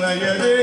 ನಿನ್ನಯರೇ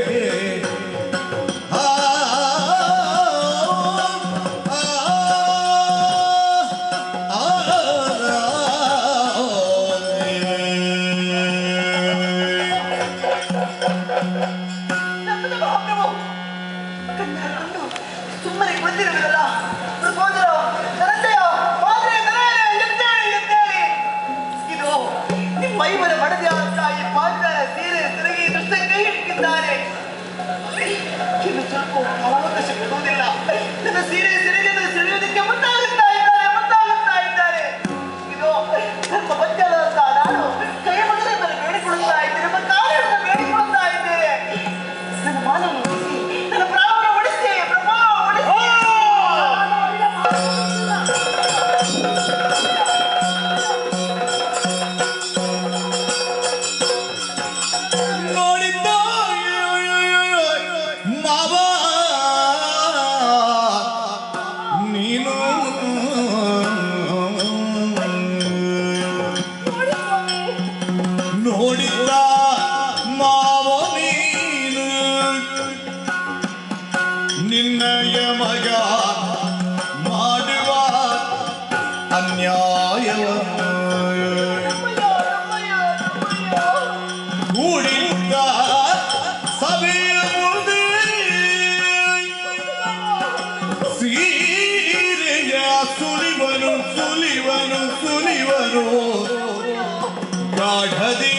ಗಾಢದಿ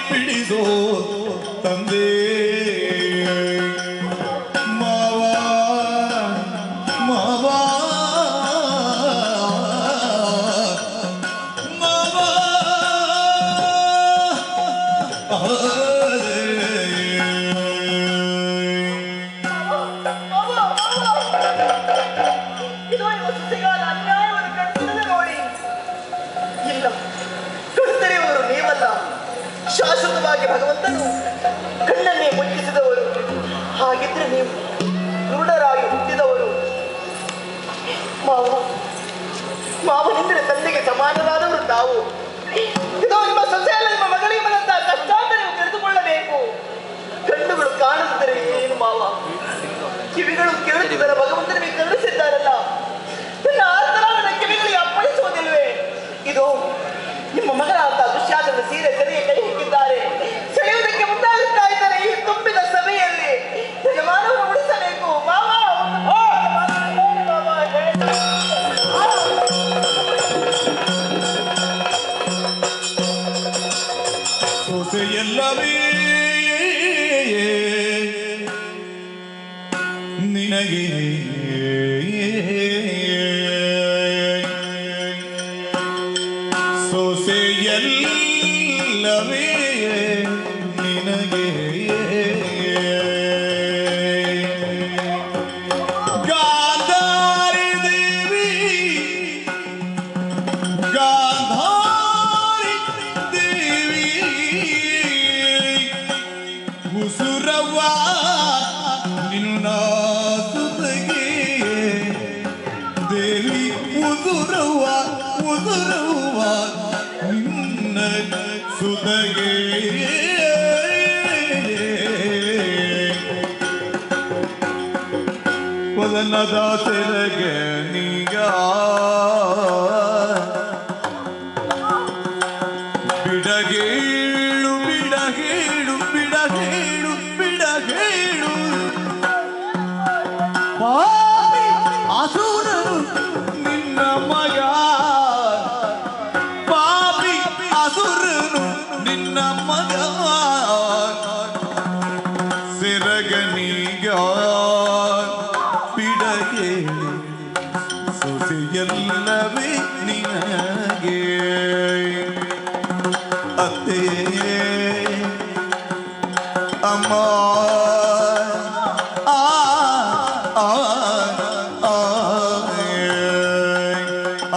ಪಿಡಿದೋ ತಂದೆ ಮಾವ ಮಾವ ಮಾವ ಶಾಶ್ವತವಾಗಿ ಭಗವಂತನು ಕಣ್ಣನ್ನೇ ಮುಚ್ಚಿಸಿದವರು. ಹಾಗಿದ್ರೆ ನೀವು ಕ್ರೂಢರಾಗಿ ಹುಟ್ಟಿದವರು. ಮಾವನಿಂದರೆ ತಂದೆಗೆ ಸಮಾನರಾದವರು ತಾವು. ಇದು ನಿಮ್ಮ ಸೊಸೆಯಲ್ಲ, ನಿಮ್ಮ ಮಗಳಿಗೆ ಬಂದಂತ ಕಷ್ಟ ಅಂತ ನೀವು ತಿಳಿದುಕೊಳ್ಳಬೇಕು. ಕಣ್ಣುಗಳು ಕಾಣುತ್ತಿದ್ದರೆ ಏನು ಮಾವ, ಕಿವಿಗಳು ಕೇಳುತ್ತಿದ್ದರ ಭಗವಂತನಿಗೆ ಕರುಣಿಸಿದ್ದಾರಲ್ಲ, ನನ್ನ ಆತ್ತರ ನನ್ನ ಕಿವಿಗಳಿಗೆ ಅಪ್ಪಳಿಸುವುದಿಲ್ವೇ? ಇದು ನಿಮ್ಮ ಮಗನಾದ ದುಶ್ಯಾಸನ ಸೀರೆ ಸರಿಯ ಕೈ ಹಿಕ್ಕಿದ್ದಾರೆ, ಸೆಳೆಯುವುದಕ್ಕೆ ಮುಂದಾಗುತ್ತಾ ಇದ್ದಾರೆ. ಈ ತುಂಬಿದ ಸಭೆಯಲ್ಲಿ ಮಾನವನು ಉಳಿಸಬೇಕು. ಸೊಸೆಯಲ್ಲವೇ ನಿನಗೆ ಸೊಸೆಯಲ್ಲವೇ ನಿನಗೆ ಗಾಂಧಾರಿ ದೇವಿ ಗಾಂಧಾರಿ ದೇವಿ ಉಸುರವ್ವ ನಿನ್ನ ಸುತಗೆ ದೇವಿ ಉದುರವ್ವ ಉದುರವ್ವ ನಿನ್ನ ಸುತಗೆ ವದನದ ತೆರೆಗೆ ನೀಗ ಬಿಡಗೇಳು ಬಿಡಗೇಳು ಬಿಡಗೇಳು ಬಿಡಗೇಳು ಪಾಪಿ ಅಸುರನು ನಿನ್ನ ಮಗ, ಪಾಪಿ ಅಸುರನು ನಿನ್ನ ಮಗ ಸೆರಗನೀಗ ಬಿಡಗೇಳು ಸೊಸೆಯಲ್ಲವೇ ನಿನಗೆ ಅತ್ತೆ ಅಮ್ಮ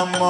ಅಮ್ಮ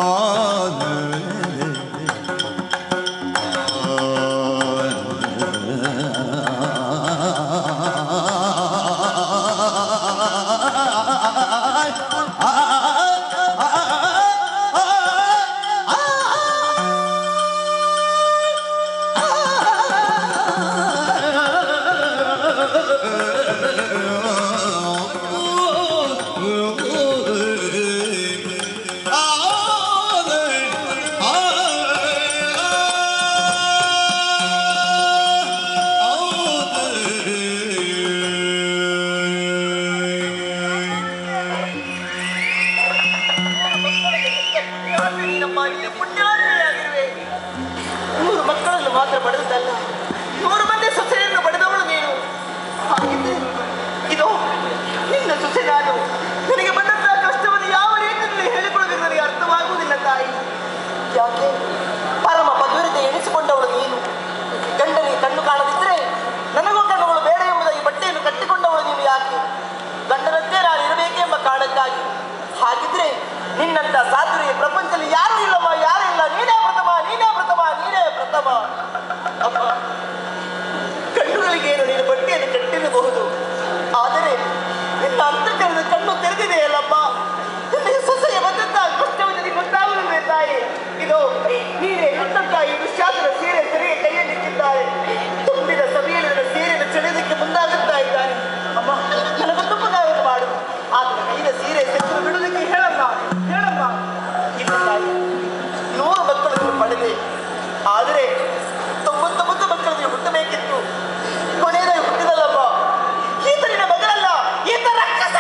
ಮಕ್ಕಳಿಗೇನು ನೀನು ಬಟ್ಟೆಯನ್ನು ಕಟ್ಟಿರಬಹುದು, ಆದರೆ ನಿನ್ನ ಅಂತಃಕರಣದ ಕಣ್ಣು ತೆರೆದಿದೆಯಲ್ಲಪ್ಪ. ನಿನ್ನ ಸೊಸೆಯ ಬಂದಂತಹ ಕಷ್ಟವು ನನಗೆ ಗೊತ್ತಾಗಲಿಲ್ಲ ತಾಯಿ. ಇದು ನೀನೇ ಕೊಟ್ಟಂತ ಈ ದುಶ್ಯಾಸನ ಸೀರೆ ಸರಿಯ ಕೈಯಲ್ಲಿಟ್ಟಿದ್ದಾರೆ. ತುಂಬಿದ ಸಭೆಯಲ್ಲಿ ನನ್ನ ಸೀರೆಯನ್ನು ಸೆಳೆಯೋದಕ್ಕೆ ಮುಂದಾಗುತ್ತಾ ಇದ್ದಾನೆ. ಅಮ್ಮ, ನನಗೊಂದು ಪುನಃ ಮಾಡು. ಆತನ ಕೈದ ಸೀರೆ ಸೆಳೆದು ಬಿಡುವುದಕ್ಕೆ ಹೇಳಮ್ಮ, ಹೇಳಮ್ಮ. ಇಲ್ಲ ತಾಯಿ, 100 ಮಕ್ಕಳನ್ನು ಪಡೆದೆ, ಆದರೆ 99 ಮಕ್ಕಳನ್ನು ಹುಟ್ಟಬೇಕಿತ್ತು. ಕೊನೆಯದಾಗಿ ಹುಟ್ಟಿದಲ್ಲಮ್ಮ. ಈತ ನಿನ್ನ ಮಗಳಲ್ಲ, ಈತ ರಾಕ್ಷಸ.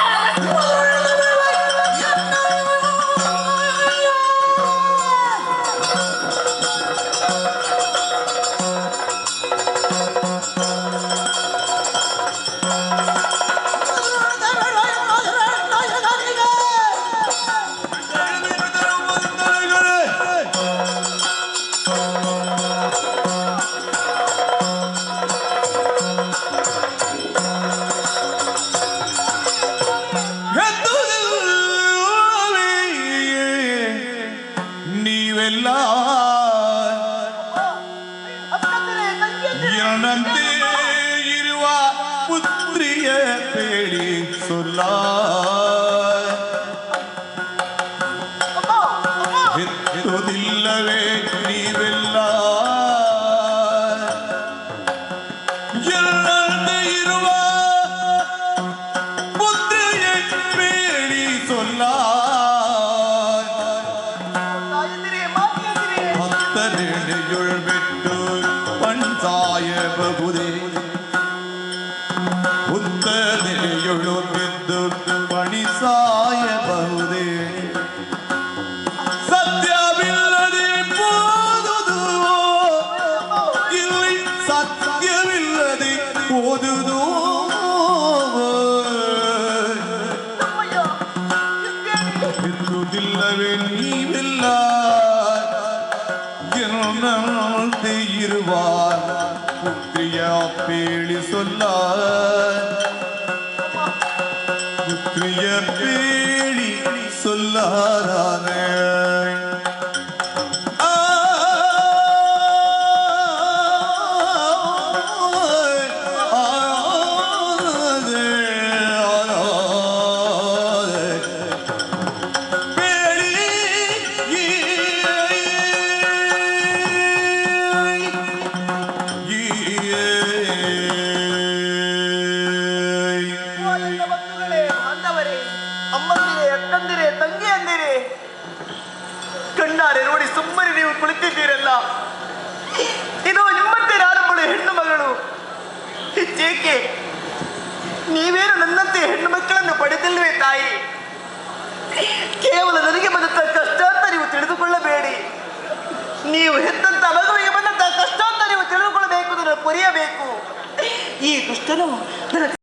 ನೀವೆಲ್ಲ ಏನಂತೆ ಇರುವ ಪುತ್ರಿಯ ಬೇಡಿ ಸೊಲ್ಲ ಹೆತ್ತುವುದಿಲ್ಲವೇ ನೀವೆಲ್ಲ ಎಲ್ಲಂತೆ ಇರುವ ಪುತ್ರಿಯ ಬೇಡಿ ಸೊಲ್ಲ ಬಿಟ್ಟು ಪಂಚಾಯಬಹುದೇ ಉತ್ತನೆಯೊಳು ಬಿದ್ದು ಪಣಿಸಾಯಬಹುದೇ ಸತ್ಯವಿಲ್ಲದೆ ಓದುದು ಇಲ್ಲಿ ಸತ್ಯವಿಲ್ಲದೆ ಓದುದು ಬಿತ್ತುವುದಿಲ್ಲವೇ ನೀವಿಲ್ಲ என்னே இருவார் புத்திரிய பேளி சொல்ல புத்திரிய பேளி சொல்லாதானே ಕಣ್ಣಾರೆ ನೋಡಿ ಸುಮ್ಮನೆ ನೀವು ಕುಳಿತಿದ್ದೀರಲ್ಲ. ಇದು ನಿಮ್ಮಂತೆ ನಾನೊಬ್ಬಳು ಹೆಣ್ಣು ಮಗಳು. ಹೆಚ್ಚೇಕೆ ನೀವೇನು ನನ್ನಂತೆ ಹೆಣ್ಣು ಮಕ್ಕಳನ್ನು ಪಡೆದಿಲ್ವೇ ತಾಯಿ? ಕೇವಲ ನನಗೆ ಬಂದಂತ ಕಷ್ಟ ಅಂತ ನೀವು ತಿಳಿದುಕೊಳ್ಳಬೇಡಿ. ನೀವು ಹೆತ್ತಂತ ಮಗುವಿಗೆ ಬಂದಂತ ಕಷ್ಟ ಅಂತ ನೀವು ತಿಳಿದುಕೊಳ್ಳಬೇಕು, ಅದನ್ನು ಪೊರೆಯಬೇಕು. ಈ ದುಷ್ಟನು ನನ್ನ